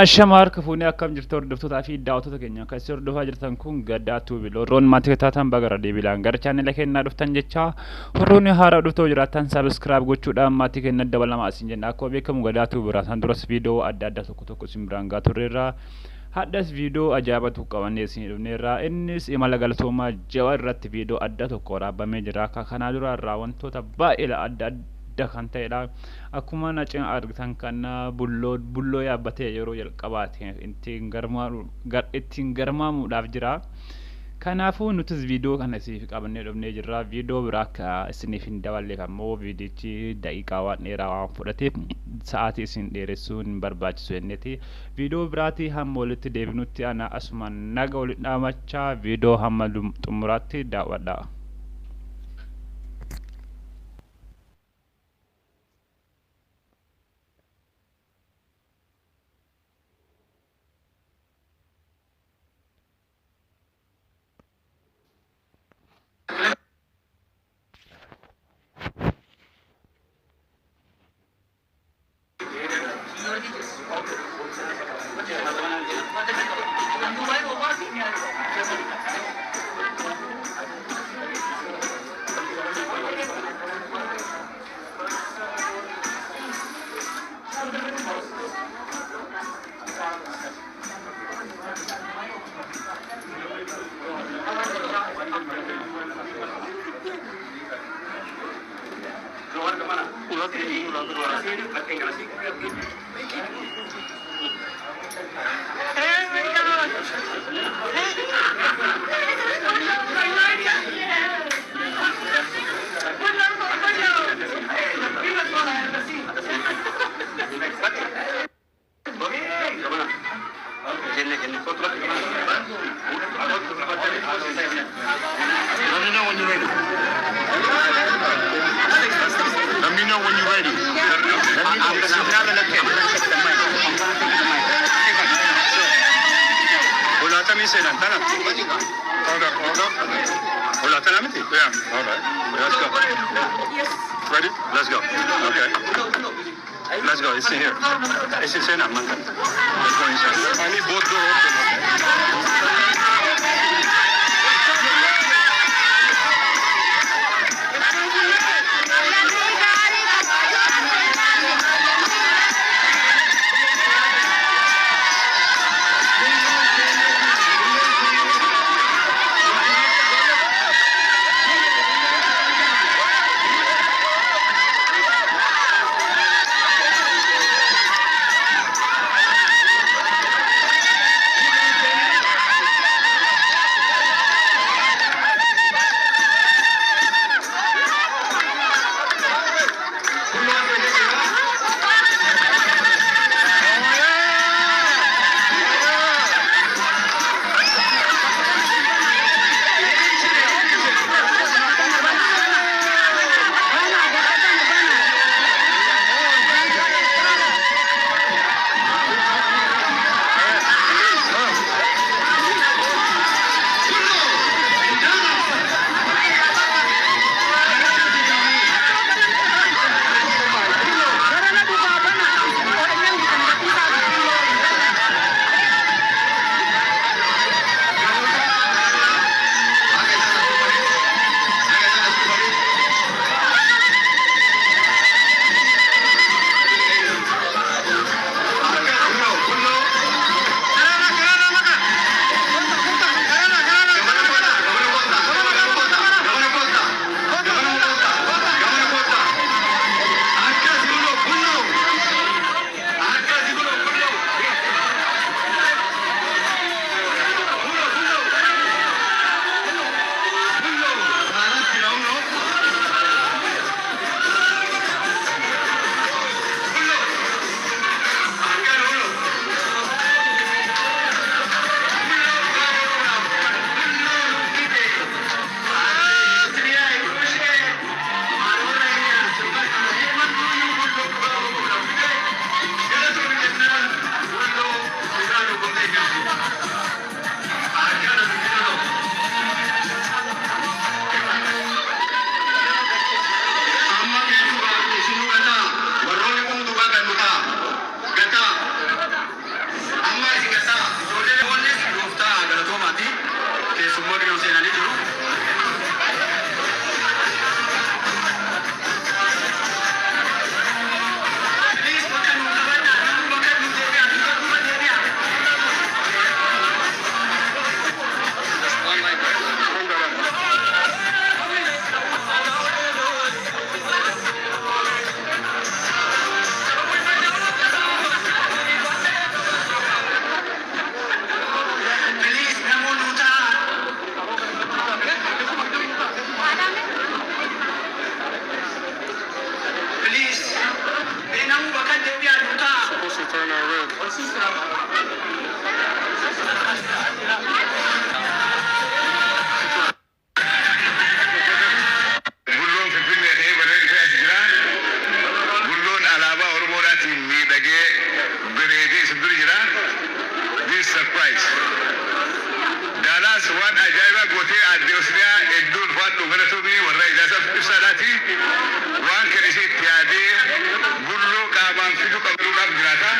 Ashamaar kafuunee akkam jirtu hordoftoota fi daawwattoota keenya kan isin hordofaa jirtan kun gaddaatu biloorroon maatii taatan bagara deebilaan gara chaanela keenyaa dhuftan jecha warroonni haaraa dhuftoo jiraatan sabiskiraayib gochuudhaan maatii keenya dabalamaa isin jenna akkuma beekamu gaddaatu biraataan duras viidiyoo adda addaa tokko isin biraan gaa turreerra haddas viidiyoo ajaa'ibatu qabannee isin dhufneerra innis imala galtoomaa jawaa irratti viidiyoo adda tokko waraabamee jira kanaa dura irraa wantoota baay'ee adda adda kan ta'edha akkuma nacin argitan kana bulloo yaabbatee yeroo jalqabaate ittiin garmaamuudhaaf jira kanaafuu nutis viidiyoo kana isiniif qabannee dhufnee jirra viidiyoo biraa akka isiniif hin daballeef ammoo viidiyichi daqiiqaa waan dheeraa waan fudhateef sa'aatii isin dheeressuu hin barbaachisu jenneeti viidiyoo biraatii hamma walitti deebinutti ana asuma naga walitti dhaamachaa viidiyoo hamma xumuraatti daawwadha. Ready? Let's go. Okay. Let's go. It's in here. It's in here. Let's go inside. I need both doors open. Bulloon Finfinnee ta'ee bareedee as jira. Bulloon alaabaa Oromoodhaatiin miidhagee bareedee isin dura jira. This surprise. Daalaas waan ajaa'ibaa gootee aadde Osiriyaa hedduun waan dhugalatoomi warra ijaasaaf ibsaadhaati. Waan kan ishee itti yaadee bulloo qaamaan fiduu qabaduudhaaf jiraata.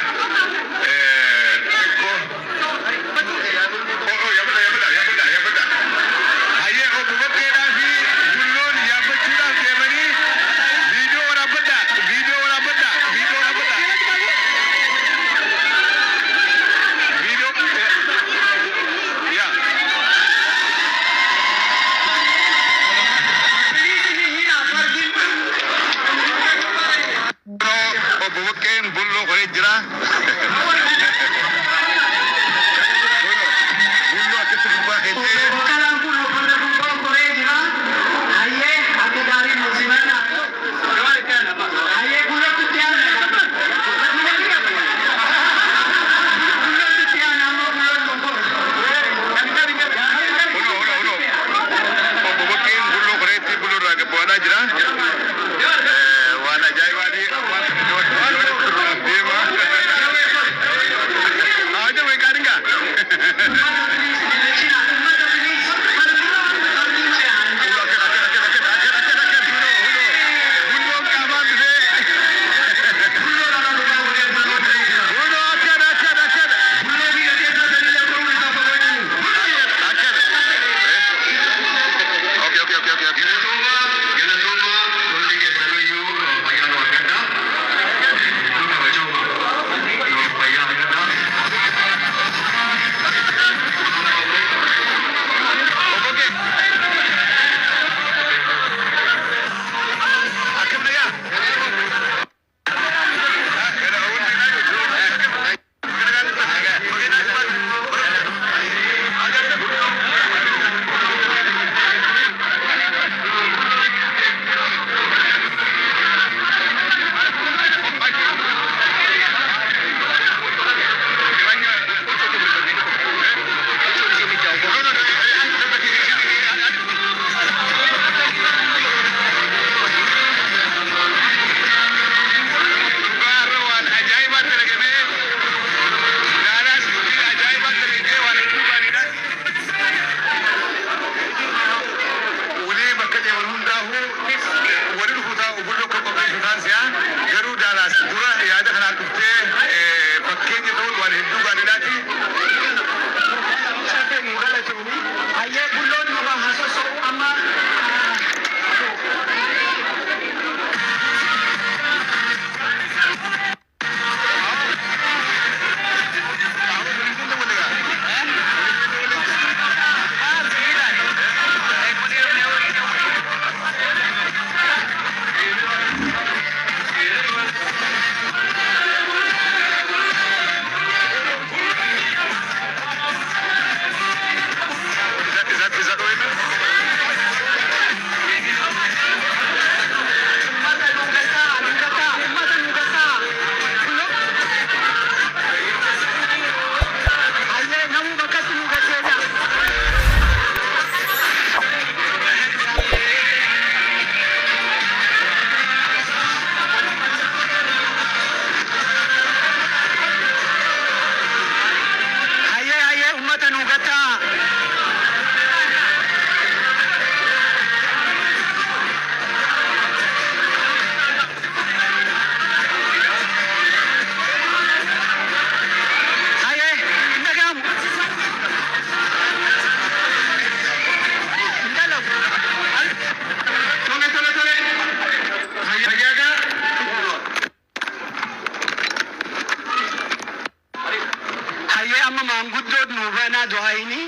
du'aayini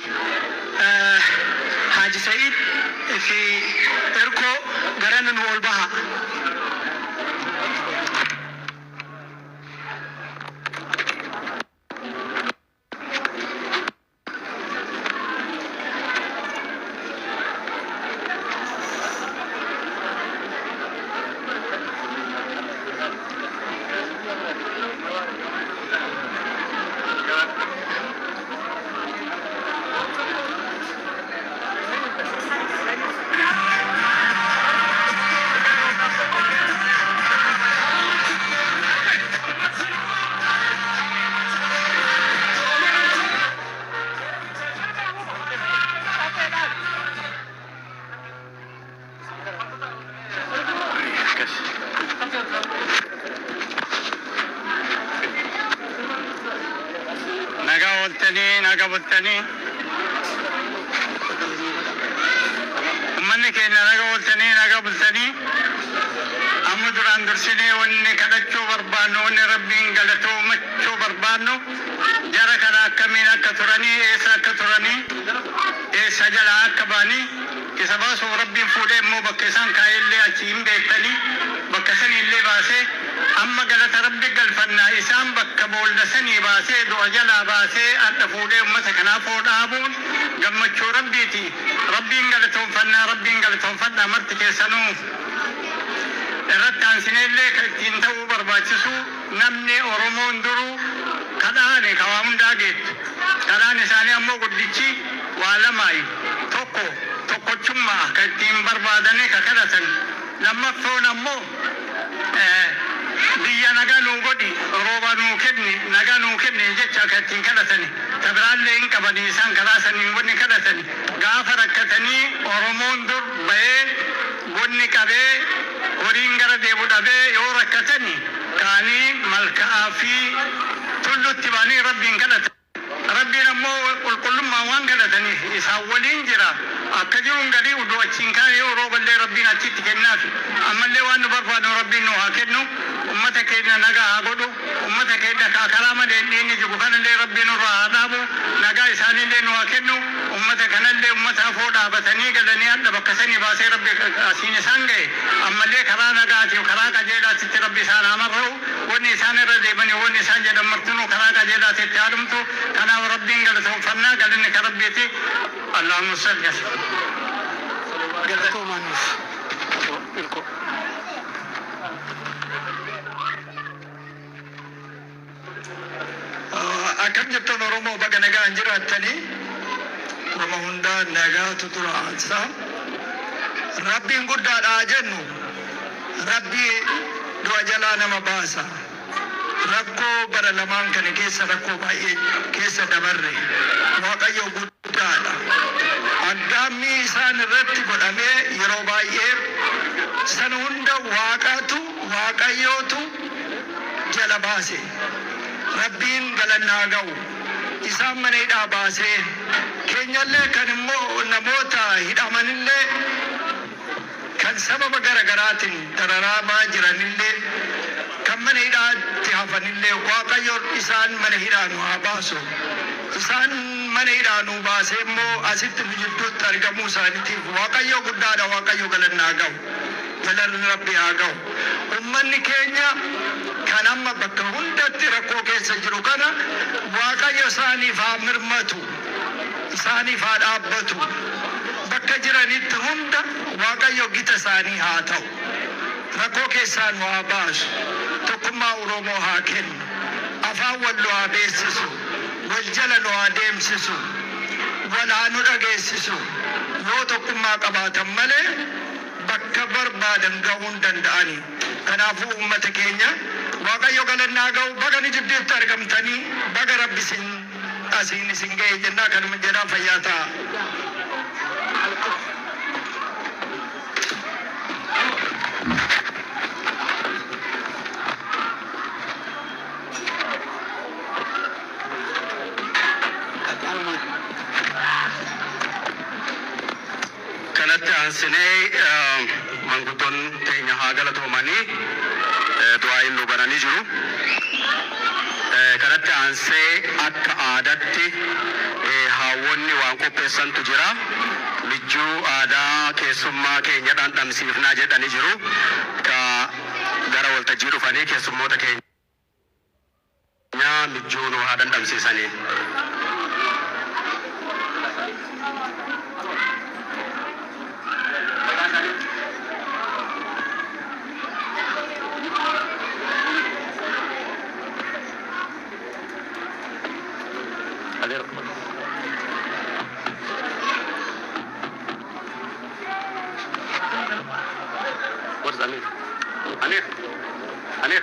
Haaji Sa'iid fi erkoo garana nu ol baha. ooltanii naga bultanii ummanni keenya naga ooltanii naga bultanii amma duraan dursinee wanni kadhachuu barbaannu wanni rabbiin galatoomachuu barbaannu jara kana akkamiin akka turanii eessa akka turanii eessa jalaa akka ba'anii isa baasuuf rabbiin fuudhee immoo bakka isaan kaa'ellee achi hin beektanii bakka sanillee baasee amma galata rabbi galfannaa isaan bakka boolla sanii baasee du'a jalaa baasee adda fuudhee ummata kanaaf dhaabuun gammachuu rabbiiti. Rabbiin galatoomfannaa marti keessanuu irratti aansinellee kan ittiin ta'uu barbaachisu namni Oromoon duruu kadhaane kawaa hundaa geettu kadhaan isaanii ammoo guddichi waa lamaayi tokkochummaa kan ittiin barbaadanii ka kadhatan lammaffoon ammoo biyya nagaa nuu godhi rooba nuu kenni nagaa nuu kenni jecha kan ittiin kadhatani tabiraallee hin qabanii isaan karaa saniin wanni kadhatani gaafa rakkatanii Oromoon dur bahee wanni qabee horiin gara deebu dhabee yoo rakkatani kaanii malka'aa fi tullutti baanii rabbiin kadhatan. Rabbiin ammoo qulqullummaa waan kadhataniif isaan waliin jira akka jiruun gadii uddoo achiin kaane yoo rooballee rabbiin achitti kennaafi ammallee waan nu barbaadu rabbiin nu haa kennu ummata keenya nagaa haa godhu ummata keenya karaa malee inni jiru kanallee rabbiin nurraa haa dhaabu nagaa isaanillee nu haa kennu ummata kanallee ummata hafoo dhaabatanii galanii adda bakka sanii baasee rabbi asiin isaan ga'e ammallee karaa nagaatiif karaa qajeelaatitti rabbi isaan haa marra'u wanni isaan irra deemanii wanni isaan jedhan martinuu karaa qajeelaatitti haadhumtu kanaaf rabbiin galatoomfannaa galinni ka rabbiiti Allahumma salli galatoomaaniif akkam jettan Oromoo baga nagaan jiraattanii Oromoo hundaa nagaatu turaansa rabbiin guddaadhaa jennu rabbii du'a jalaa nama baasa rakkoo bara lamaan kana keessa rakkoo baay'ee keessa dabarre Waaqayyo guddaadha aggaammi isaan irratti godhamee yeroo baay'ee sana hunda Waaqayyootu jala baase rabbiin galannaa ga'u isaan mana hidhaa baasee keenyallee kan immoo namoota hidhamanillee kan sababa garaagaraatiin dararamaa jiranillee kan mana hidhaatti hafanillee Waaqayyo isaan mana hidhaa nu haa baasu isaan mana hidhaa nu baasee immoo asitti nu jidduutti argamuu isaaniitiif Waaqayyo guddaadha Waaqayyo galannaa ga'u galanni rabbi haa ga'u ummanni keenya kan amma bakka hundatti rakkoo keessa jiru kana Waaqayyo isaaniif haa mirmatu isaaniif haa dhaabbatu bakka jiranitti hunda Waaqayyo gita isaanii haa ta'u rakkoo keessaa nu haa baasu tokkummaa Oromoo haa kennu afaan wal nu haa beeksisu wal jala nu haa deemsisu wal haa nu dhageessisu yoo tokkummaa qabaatan malee bakka barbaadan ga'uu hin danda'ani kanaafuu ummata keenya Waaqayyo galannaa ga'u baga ni jidduutti argamtanii baga rabbi asiin isin ga'e jennaa kanuma jedhaa fayyaa ta'a. kanatti aansinee manguddoon teenya haa galatoomanii du'aa illu bananii jiru. Kanatti aansee akka aadaatti haawwonni waan qopheessantu jira. Mijjuu aadaa keessummaa keenya dhandhamsiifnaa jedhanii jiru. Gara waltajjii dhufanii keessummoota keenya mijjuu nu haa dhandhamsiisanii. Where's Amir? Amir.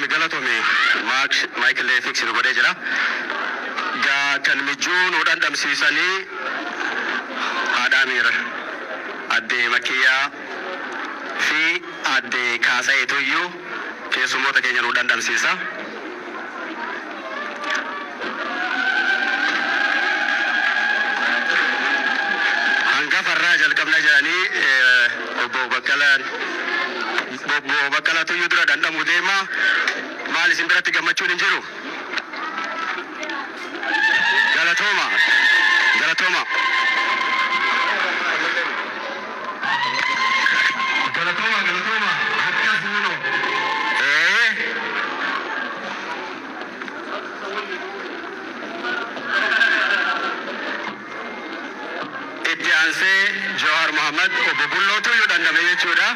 galatomi Michael Lefix nu godee jira. Gaa kan mijuun udhan dhamsiisanii haadha Amiir adde Makiyyaa fi adde Kaasaa Etuyyuu keessummoota keenya nu dhandhamsiisa. Hangafarraa jalqabna jedhanii obbo Baqqalaa Tuyyuu dura dhandhamuu deema. Maal isin biratti gammachuun hin jiru? Galatooma. Galatooma. Galatooma. Galatooma. Akkas nuno. Itti aansee Jawahar Muhammad obbo Bulloo Tuyyuu dhandhame jechuudha.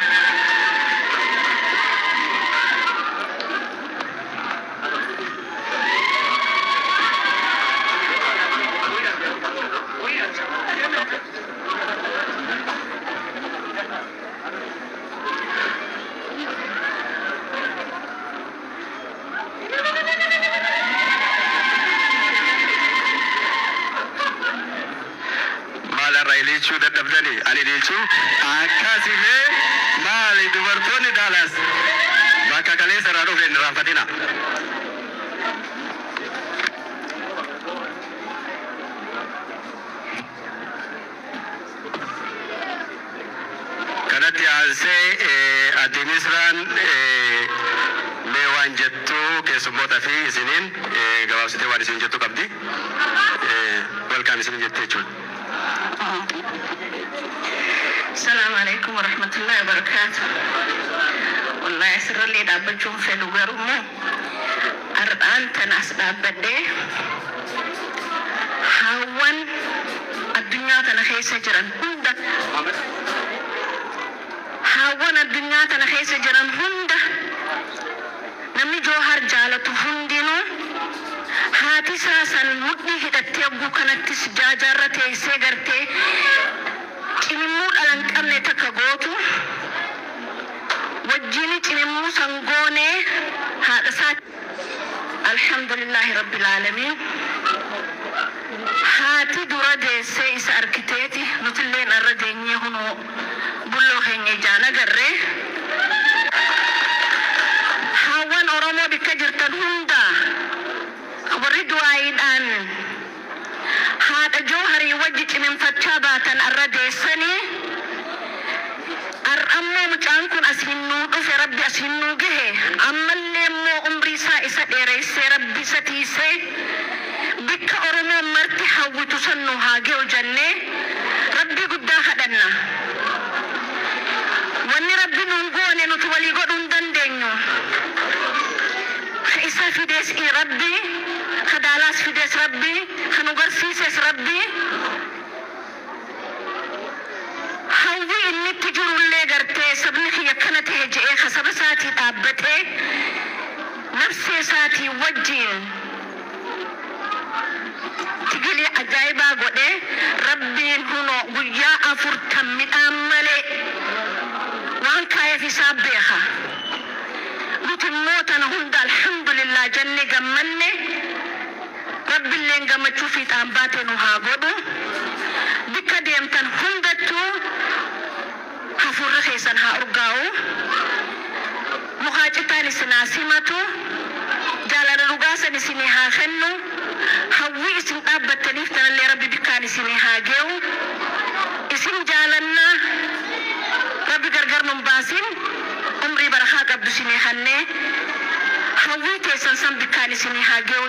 Ililchuu dadhabdanii ani ililchuu akkasilee maali dubartoonni Daalaas bakka kaleessa irraa dhufe hin irraanfatina. Kanatti aansee adde Misraan mee waan jettu keessummoota fi isiniin gabaabsitee waan isin jettu qabdi. Welcome isin jettee jechuudha. السلام عليكم ورحمة الله وبركاته. والله يسر لي دابجون في الورمو أربعان تناس دابدي هاون الدنيا تنخيس جران هندا هاون الدنيا تنخيس جران هندا نمي جوهر جالة هندينو هاتي ساسا مدني هدتي أبو كانت سجاجارتي سيغرتي Cimimmuun alan qabne takka gootu wajjini cimimmuu sangoonee haadha isaa alhamdulillahi rabbil aalamiin haati dura deessee isa arkiteeti nutilleen arra deenyee hunoo bulloo keenya ijaan agarree haawwan Oromoo bikka jirtan hundaa warri du'aayiidhaan haadha Jooharii wajji ciminfachaa baatan arra deessanii ar'ammoo mucaan kun as hinnuu dhufe rabbi as hinnuu gahe ammallee immoo umrii isaa isa dheereessee rabbi isa tiisee bikka Oromoon marti hawwitu sannu haa ga'u jennee rabbi guddaa kadhanna. Wanni rabbi nuun goone nuti walii godhuu hin dandeenyu. Isa fidees rabbi خدالاس في ديس ربي خنوغر سيسيس ربي هاوي إني تجروا اللي قرتي سبني خي كانت هجئي خسب ساتي تابتي نفسي ساتي وجين تقولي عجائبا قولي ربي هنو قيا أفر تمي أمالي وان كاية في سابيخا قلت الموت أنا هند الحمد لله جنة قمني رب اللي نقمتشو في تنباتي نوها قدو بكا ديمتن هندتو هفور رخيصا ها أرقاو مخاجتاني سناسيمتو جالان رقاسا نسيني ها خنو هوي اسم قابت تنيفتنا اللي ربي بكاني سيني ها جيو اسم جالنا ربي قرقر منباسين عمري برخاك عبدو سيني خني هوي تيسان سن بكاني سيني ها جيو